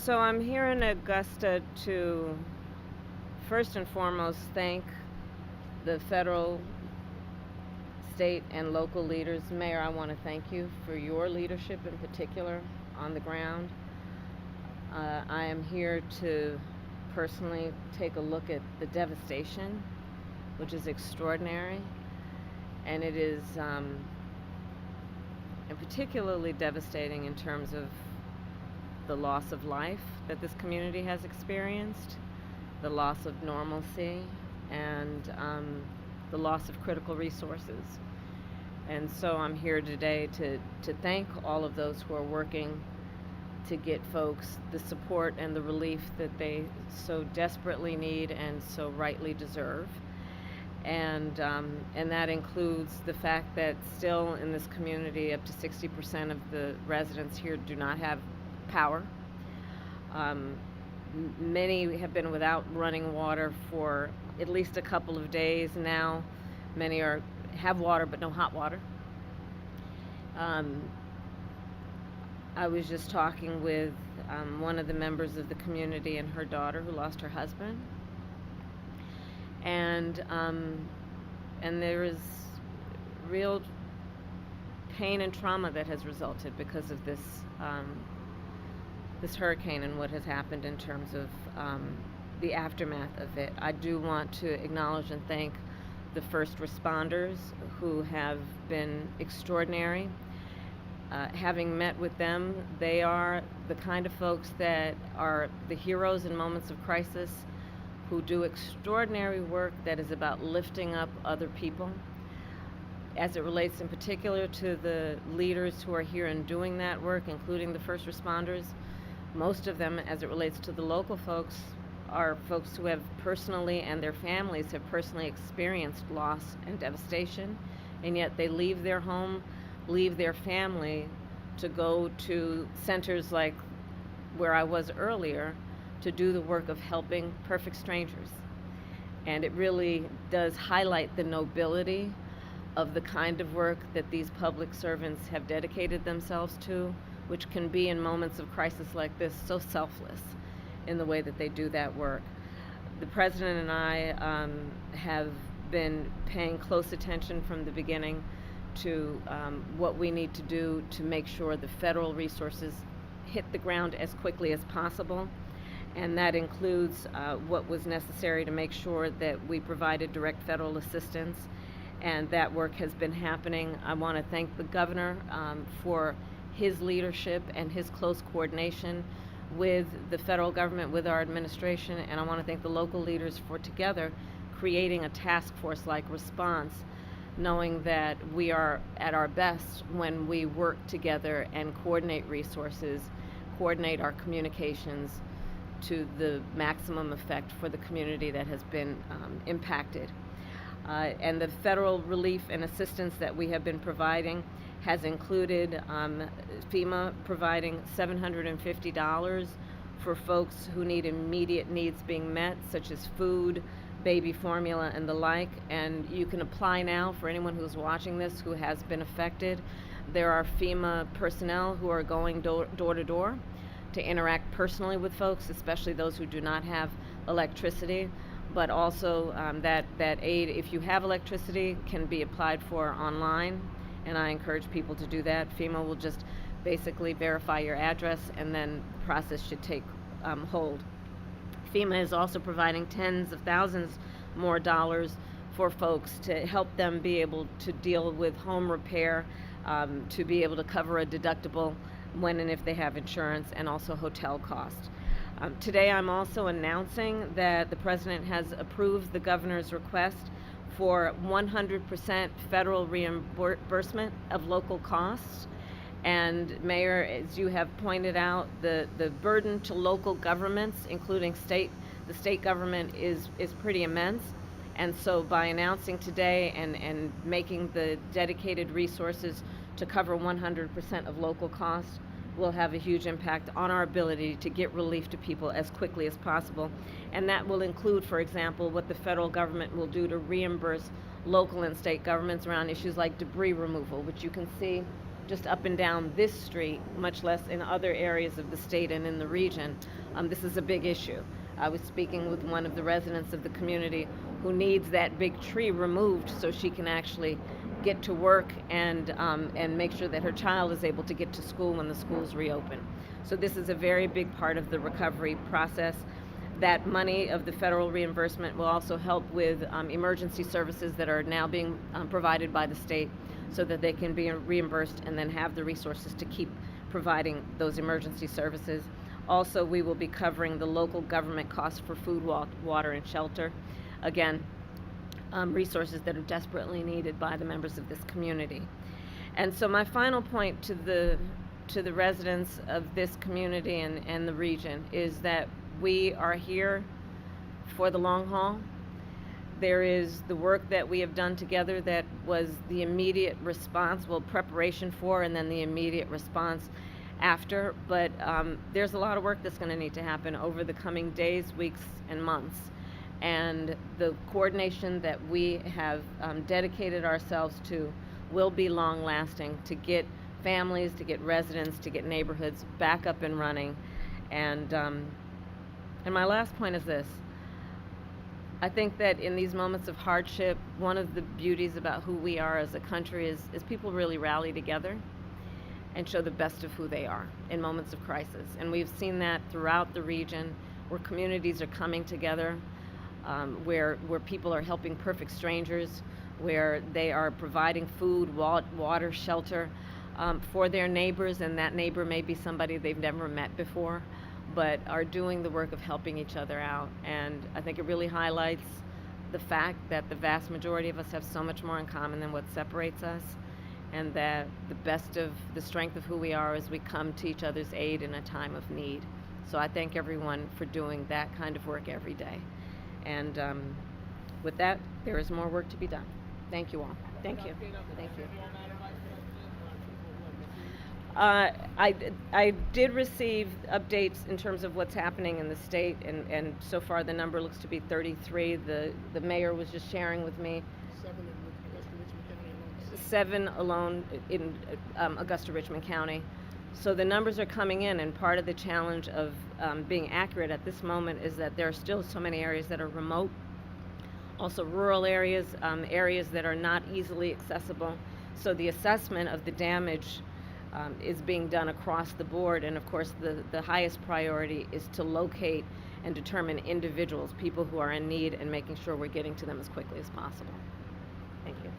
So I'm here in Augusta to first and foremost thank the federal, state, and local leaders. Mayor, I want to thank you for your leadership in particular on the ground. I am here to personally take a look at the devastation, which is extraordinary, and it is and particularly devastating in terms of the loss of life that this community has experienced, the loss of normalcy, and the loss of critical resources. And so I'm here today to thank all of those who are working to get folks the support and the relief that they so desperately need and so rightly deserve. And that includes the fact that still in this community, up to 60% of the residents here do not have power. Many have been without running water for at least a couple of days now. Many have water but no hot water. I was just talking with one of the members of the community and her daughter who lost her husband, and there is real pain and trauma that has resulted because of this hurricane and what has happened in terms of the aftermath of it. I do want to acknowledge and thank the first responders who have been extraordinary. Having met with them, they are the kind of folks that are the heroes in moments of crisis, who do extraordinary work that is about lifting up other people. As it relates in particular to the leaders who are here and doing that work, including the first responders, most of them, as it relates to the local folks, are folks who have personally, and their families have personally experienced loss and devastation, and yet they leave their home, leave their family to go to centers like where I was earlier to do the work of helping perfect strangers. And it really does highlight the nobility of the kind of work that these public servants have dedicated themselves to, which can be in moments of crisis like this so selfless in the way that they do that work. The president and I have been paying close attention from the beginning to what we need to do to make sure the federal resources hit the ground as quickly as possible. And that includes what was necessary to make sure that we provided direct federal assistance, and that work has been happening. I want to thank the governor for his leadership and his close coordination with the federal government, with our administration, and I want to thank the local leaders for together creating a task force-like response, knowing that we are at our best when we work together and coordinate resources, coordinate our communications to the maximum effect for the community that has been impacted. And the federal relief and assistance that we have been providing has included FEMA providing $750 for folks who need immediate needs being met, such as food, baby formula, and the like. And you can apply now for anyone who's watching this who has been affected. There are FEMA personnel who are going door to door to interact personally with folks, especially those who do not have electricity. But also that aid, if you have electricity, can be applied for online, and I encourage people to do that. FEMA will just basically verify your address, and then the process should take hold. FEMA is also providing tens of thousands more dollars for folks to help them be able to deal with home repair, to be able to cover a deductible when and if they have insurance, and also hotel costs. Today I'm also announcing that the president has approved the governor's request for 100% federal reimbursement of local costs. And Mayor, as you have pointed out, the burden to local governments, including the state government, is pretty immense. And so by announcing today and making the dedicated resources to cover 100% of local costs, will have a huge impact on our ability to get relief to people as quickly as possible. And that will include, for example, what the federal government will do to reimburse local and state governments around issues like debris removal, which you can see just up and down this street, much less in other areas of the state and in the region. This is a big issue. I was speaking with one of the residents of the community who needs that big tree removed so she can actually get to work and make sure that her child is able to get to school when the schools reopen. So this is a very big part of the recovery process. That money of the federal reimbursement will also help with emergency services that are now being provided by the state so that they can be reimbursed and then have the resources to keep providing those emergency services. Also, we will be covering the local government costs for food, water, and shelter. Again, resources that are desperately needed by the members of this community. And so my final point to the residents of this community and the region is that we are here for the long haul. There is the work that we have done together that was the immediate response, well, preparation for, and then the immediate response after. But there's a lot of work that's going to need to happen over the coming days, weeks, and months. And the coordination that we have dedicated ourselves to will be long lasting to get families, to get residents, to get neighborhoods back up and running. And my last point is this. I think that in these moments of hardship, one of the beauties about who we are as a country is people really rally together and show the best of who they are in moments of crisis. And we've seen that throughout the region, where communities are coming together, where people are helping perfect strangers, where they are providing food, water, shelter for their neighbors, and that neighbor may be somebody they've never met before, but are doing the work of helping each other out. And I think it really highlights the fact that the vast majority of us have so much more in common than what separates us, and that the strength of who we are is we come to each other's aid in a time of need. So I thank everyone for doing that kind of work every day. And with that, there is more work to be done. Thank you all. Thank you. Thank you. I did receive updates in terms of what's happening in the state, and so far the number looks to be 33. The mayor was just sharing with me 7 alone in Augusta, Richmond County. So the numbers are coming in, and part of the challenge of being accurate at this moment is that there are still so many areas that are remote, also rural areas, areas that are not easily accessible. So the assessment of the damage is being done across the board, and of course the highest priority is to locate and determine individuals, people who are in need, and making sure we're getting to them as quickly as possible. Thank you.